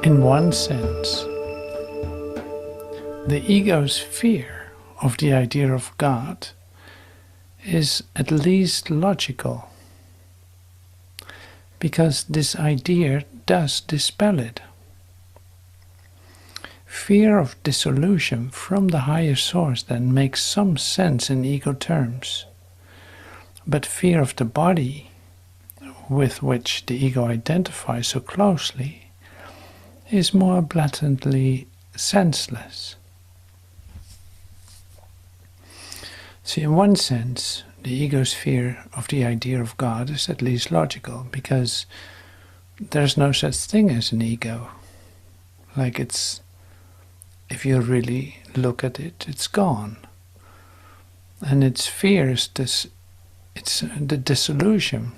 In one sense, the ego's fear of the idea of God is at least logical, because this idea does dispel it. Fear of dissolution from the higher source then makes some sense in ego terms, but fear of the body, with which the ego identifies so closely, is more blatantly senseless. See, in one sense, the ego's fear of the idea of God is at least logical, because there's no such thing as an ego. Like, it's, if you really look at it, it's gone. And its fear is this, it's the dissolution.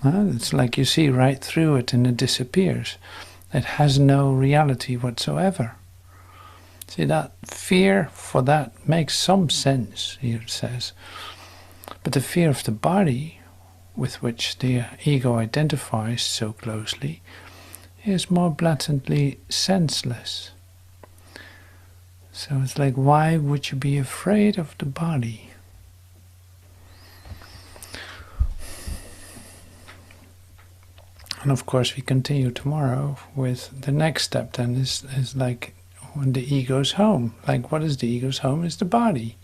It's like you see right through it and it disappears. It has no reality whatsoever. See, that fear for that makes some sense, here it says. But the fear of the body, with which the ego identifies so closely, is more blatantly senseless. So it's like, why would you be afraid of the body? And of course we continue tomorrow with the next step then is like, when the ego's home. Like, what is the ego's home? Is the body.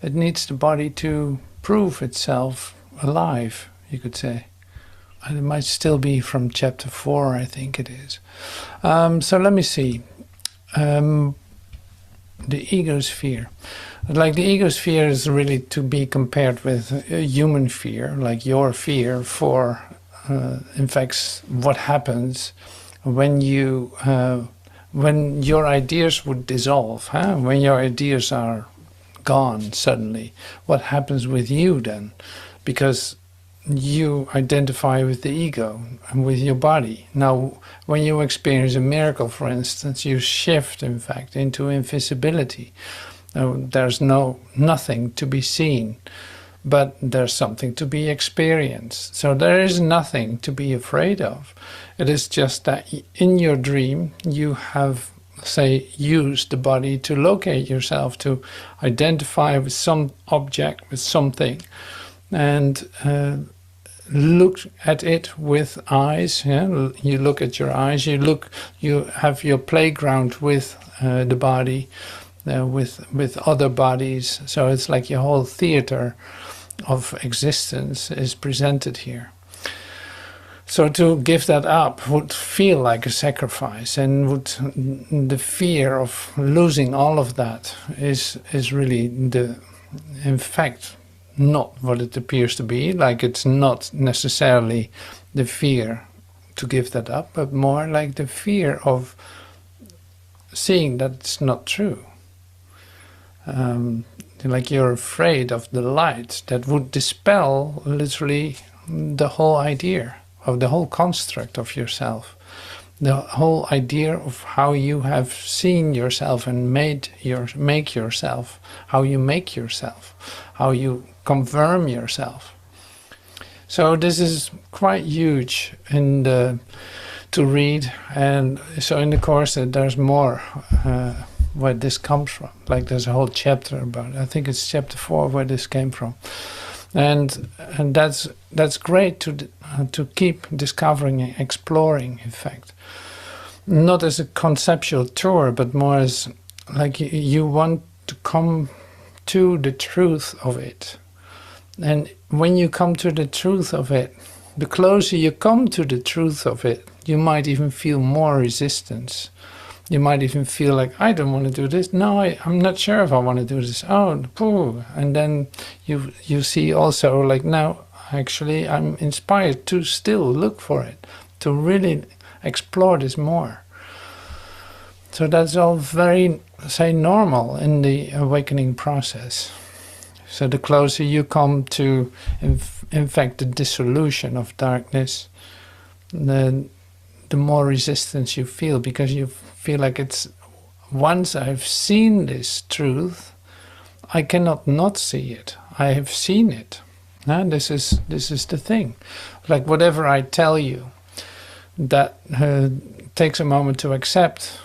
It needs the body to prove itself alive, you could say. And it might still be from chapter 4, I think it is. So let me see. The ego's fear. Like, the ego's fear is really to be compared with human fear, like your fear for, in fact, what happens when you when your ideas would dissolve, when your ideas are gone suddenly, what happens with you then? Because you identify with the ego and with your body. Now, when you experience a miracle, for instance, you shift, in fact, into invisibility. There's nothing to be seen, but there's something to be experienced. So there is nothing to be afraid of. It is just that in your dream you have, say, used the body to locate yourself, to identify with some object, with something, and look at it with eyes. Yeah? You look at your eyes, you have your playground with the body, with other bodies. So it's like your whole theater of existence is presented here. So to give that up would feel like a sacrifice, and the fear of losing all of that is really in fact not what it appears to be. Like, it's not necessarily the fear to give that up, but more like the fear of seeing that it's not true. Like, you're afraid of the light that would dispel literally the whole idea of the whole construct of yourself, the whole idea of how you have seen yourself and make yourself, how you make yourself, how you confirm yourself. So this is quite huge to read, and so in the course there's more where this comes from. Like, there's a whole chapter about it. I think it's chapter 4 where this came from. And that's great to keep discovering and exploring, in fact. Not as a conceptual tour, but more as like you want to come to the truth of it. And when you come to the truth of it, the closer you come to the truth of it, you might even feel more resistance. You might even feel like, I don't want to do this. No, I'm not sure if I want to do this. Oh, pooh. And then you see also, like, now, actually, I'm inspired to still look for it, to really explore this more. So that's all very, say, normal in the awakening process. So the closer you come to, in fact, the dissolution of darkness, the more resistance you feel, because you feel like, it's, once I've seen this truth, I cannot not see it. I have seen it. This is the thing. Like, whatever I tell you, that takes a moment to accept.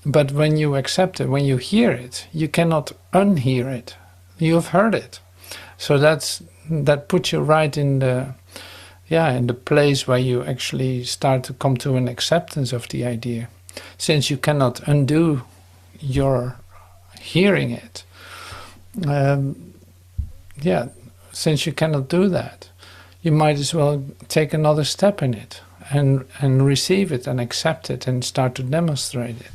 But when you accept it, when you hear it, you cannot unhear it. You've heard it. So that puts you right in the place where you actually start to come to an acceptance of the idea. Since you cannot undo your hearing it, since you cannot do that, you might as well take another step in it and receive it and accept it and start to demonstrate it.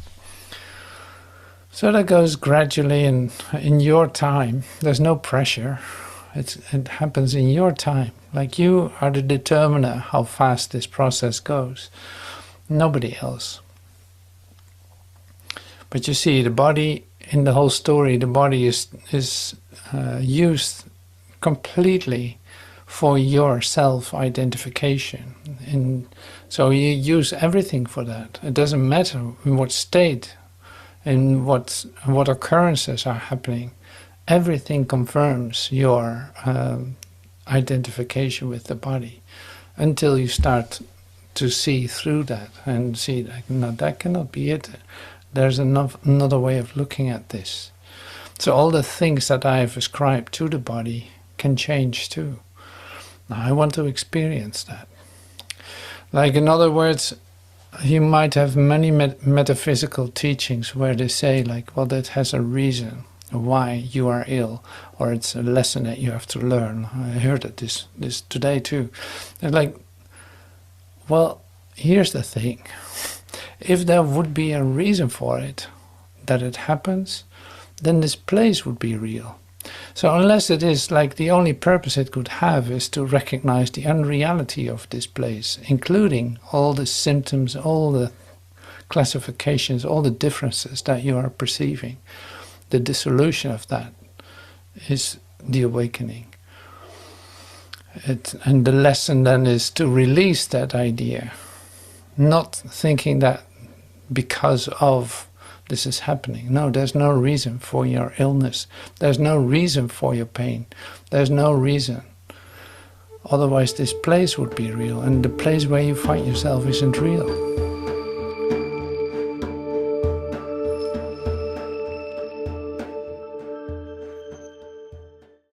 So that goes gradually in your time. There's no pressure. It happens in your time. Like, you are the determiner how fast this process goes. Nobody else. But you see, the body, in the whole story, the body is used completely for your self-identification. So you use everything for that. It doesn't matter in what state, in what occurrences are happening. Everything confirms your identification with the body, until you start to see through that and see that, no, that cannot be it. There's another way of looking at this. So all the things that I have ascribed to the body can change too. Now I want to experience that. Like, in other words, you might have many metaphysical teachings where they say, like, well, that has a reason why you are ill, or it's a lesson that you have to learn. I heard it this today too. And like, well, here's the thing. If there would be a reason for it, that it happens, then this place would be real. So unless it is like the only purpose it could have is to recognize the unreality of this place, including all the symptoms, all the classifications, all the differences that you are perceiving, the dissolution of that is the awakening. And the lesson then is to release that idea, not thinking that because of this is happening. No, there's no reason for your illness. There's no reason for your pain. There's no reason. Otherwise this place would be real, and the place where you find yourself isn't real.